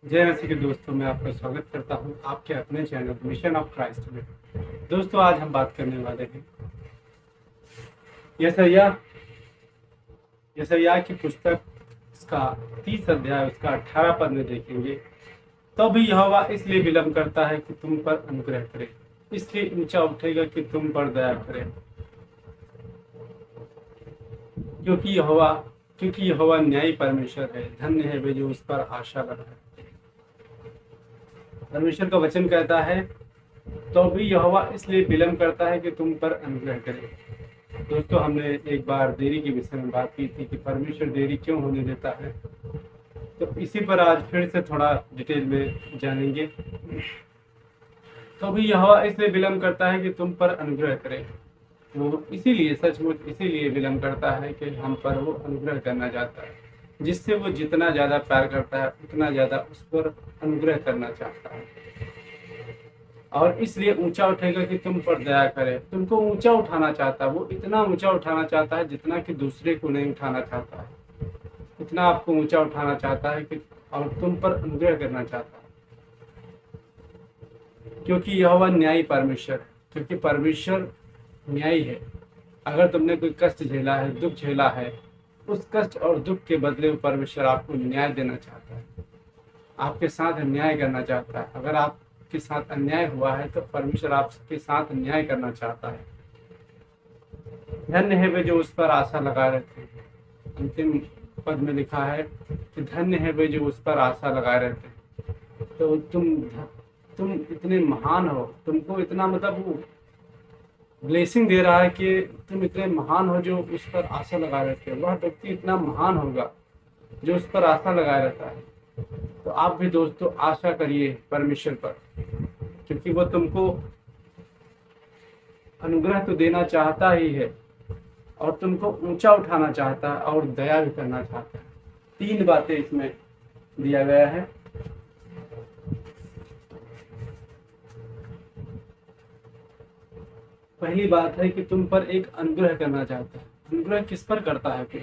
जय मसीह के दोस्तों, मैं आपका स्वागत करता हूं आपके अपने चैनल मिशन ऑफ क्राइस्ट में। दोस्तों, आज हम बात करने वाले हैं यशायाह यशायाह की पुस्तक, इसका 30 अध्याय उसका 18 पद में देखेंगे। तो भी यहोवा इसलिए विलम्ब करता है कि तुम पर अनुग्रह करे, इसलिए ऊंचा उठेगा कि तुम पर दया करे, क्योंकि यहोवा न्यायी परमेश्वर है। धन्य है वे जो उस पर आशा लगाए। परमेश्वर का वचन कहता है, तो भी यहोवा इसलिए विलम्ब करता है कि तुम पर अनुग्रह करे। दोस्तों, हमने एक बार देरी के विषय में बात की थी कि परमेश्वर देरी क्यों होने देता है, तो इसी पर आज फिर से थोड़ा डिटेल में जानेंगे। तो भी यहोवा इसलिए विलम्ब करता है कि तुम पर अनुग्रह करे। वो इसीलिए, सचमुच इसीलिए विलम्ब करता है कि हम पर वो अनुग्रह करना चाहता है। जिससे वो जितना ज़्यादा प्यार करता है उतना ज़्यादा उस पर अनुग्रह करना चाहता है, और इसलिए ऊंचा उठेगा कि तुम पर दया करे। तुमको ऊंचा उठाना चाहता है, वो इतना ऊंचा उठाना चाहता है जितना कि दूसरे को नहीं उठाना चाहता है। इतना आपको ऊंचा उठाना चाहता है कि और तुम पर अनुग्रह करना चाहता है, क्योंकि यहोवा न्यायी परमेश्वर है। क्योंकि परमेश्वर न्यायी है। अगर तुमने कोई कष्ट झेला है, दुख झेला है, उस कष्ट और दुख के बदले परमेश्वर आपको न्याय देना चाहता है, आपके साथ अन्याय करना चाहता है। अगर आपके साथ अन्याय हुआ है तो परमेश्वर आपके साथ न्याय करना चाहता है। धन्य है वे जो उस पर आशा लगा रहते हैं। अंतिम पद में लिखा है कि धन्य है वे जो उस पर आशा लगाए रहते हैं। तो तुम इतने महान हो, तुमको इतना मतलब वो ब्लेसिंग दे रहा है कि तुम इतने महान हो जो उस पर आशा लगाए रहते हो। वह व्यक्ति इतना महान होगा जो उस पर आशा लगाए रहता है। तो आप भी दोस्तों आशा करिए परमेश्वर पर, क्योंकि वो तुमको अनुग्रह तो देना चाहता ही है, और तुमको ऊंचा उठाना चाहता है, और दया भी करना चाहता है। 3 बातें इसमें दिया गया है। पहली बात है कि तुम पर एक अनुग्रह करना चाहता है। अनुग्रह किस पर करता है? कोई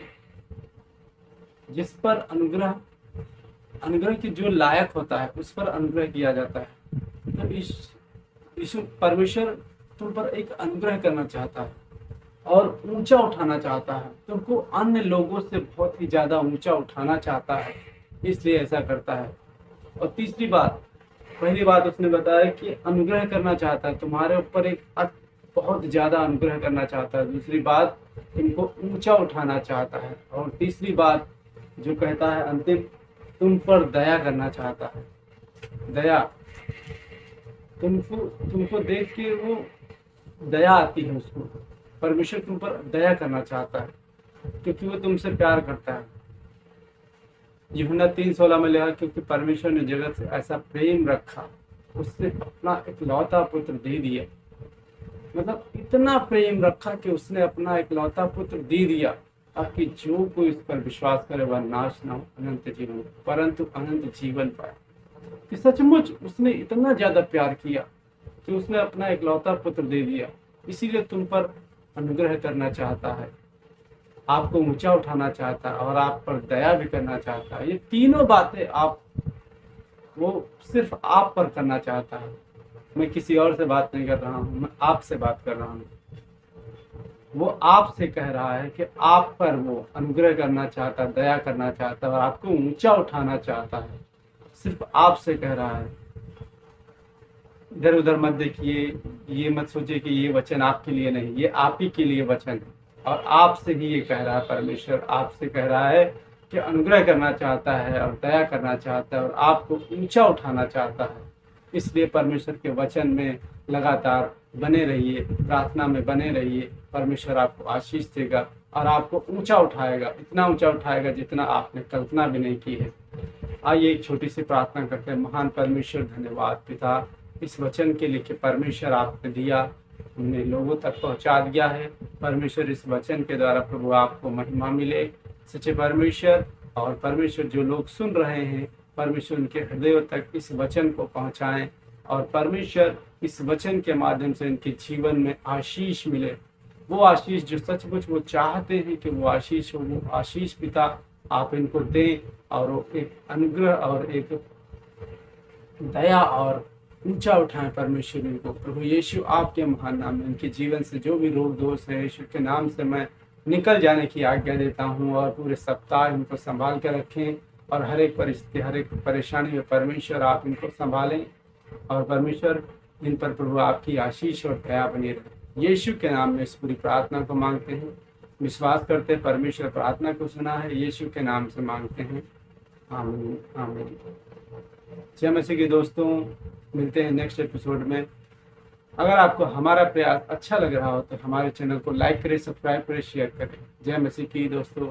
जिस पर अनुग्रह की जो लायक होता है उस पर अनुग्रह किया जाता है। तो इस परमेश्वर तुम पर एक अनुग्रह करना चाहता है और ऊंचा उठाना चाहता है। तुमको अन्य लोगों से बहुत ही ज्यादा ऊंचा उठाना चाहता है, इसलिए ऐसा करता है। और तीसरी बात, पहली बात उसने बताया कि अनुग्रह करना चाहता है, तुम्हारे ऊपर एक बहुत ज्यादा अनुग्रह करना चाहता है। दूसरी बात, तुमको ऊंचा उठाना चाहता है। और तीसरी बात जो कहता है अंतिम, तुम पर दया करना चाहता है। दया, तुमको देख के वो दया आती है उसको। परमेश्वर तुम पर दया करना चाहता है क्योंकि वो तुमसे प्यार करता है। यूहन्ना 3:16 में लिखा, क्योंकि परमेश्वर ने जगत से ऐसा प्रेम रखा, उसने अपना इकलौता पुत्र दे दिया। मतलब इतना प्रेम रखा कि उसने अपना इकलौता पुत्र दे दिया, ताकि जो कोई इस पर विश्वास करे वह नाश न हो, अनंत जीवन, परंतु अनंत जीवन पाए। कि सचमुच उसने इतना ज्यादा प्यार किया कि उसने अपना इकलौता पुत्र दे दिया। इसीलिए तुम पर अनुग्रह करना चाहता है, आपको ऊंचा उठाना चाहता है, और आप पर दया भी करना चाहता है। ये तीनों बातें वो सिर्फ आप पर करना चाहता है। मैं किसी और से बात नहीं कर रहा हूँ, मैं आपसे बात कर रहा हूँ। वो आपसे कह रहा है कि आप पर वो अनुग्रह करना चाहता है, दया करना चाहता है, और आपको ऊंचा उठाना चाहता है। सिर्फ आपसे कह रहा है। इधर उधर मत देखिए, ये मत सोचिए कि ये वचन आपके लिए नहीं, ये आप ही के लिए वचन है, और आपसे ही ये कह रहा है। परमेश्वर आपसे कह रहा है कि अनुग्रह करना चाहता है और दया करना चाहता है और आपको ऊंचा उठाना चाहता है। इसलिए परमेश्वर के वचन में लगातार बने रहिए, प्रार्थना में बने रहिए। परमेश्वर आपको आशीष देगा और आपको ऊंचा उठाएगा, इतना ऊंचा उठाएगा जितना आपने कल्पना भी नहीं की है। आइए एक छोटी सी प्रार्थना करते हैं। महान परमेश्वर, धन्यवाद पिता, इस वचन के लिए कि परमेश्वर आपने दिया, हमने लोगों तक पहुंचा दिया है। परमेश्वर इस वचन के द्वारा प्रभु आपको महिमा मिले, सच्चे परमेश्वर। और परमेश्वर जो लोग सुन रहे हैं, परमेश्वर उनके हृदयों तक इस वचन को पहुंचाएं, और परमेश्वर इस वचन के माध्यम से इनके जीवन में आशीष मिले। वो आशीष जो सचमुच वो चाहते हैं कि वो आशीष हो, वो आशीष पिता आप इनको दें, और वो एक अनुग्रह और एक दया और ऊंचा उठाएं परमेश्वर इनको। प्रभु यीशु आपके महान नाम में इनके जीवन से जो भी रोग दोष है यीशु के नाम से मैं निकल जाने की आज्ञा देता हूँ, और पूरे सप्ताह इनको संभाल कर रखें, और हर एक परिस्थिति हर एक परेशानी में परमेश्वर आप इनको संभालें, और परमेश्वर इन पर प्रभु आपकी आशीष और दया बनी रहे। यीशु के नाम में इस पूरी प्रार्थना को मांगते हैं, विश्वास करते हैं परमेश्वर प्रार्थना को सुना है, यीशु के नाम से मांगते हैं, आमीन आमीन। जय मसीह के दोस्तों, मिलते हैं नेक्स्ट एपिसोड में। अगर आपको हमारा प्रयास अच्छा लग रहा हो तो हमारे चैनल को लाइक करें, सब्सक्राइब करें, शेयर करें। जय मसीह की दोस्तों।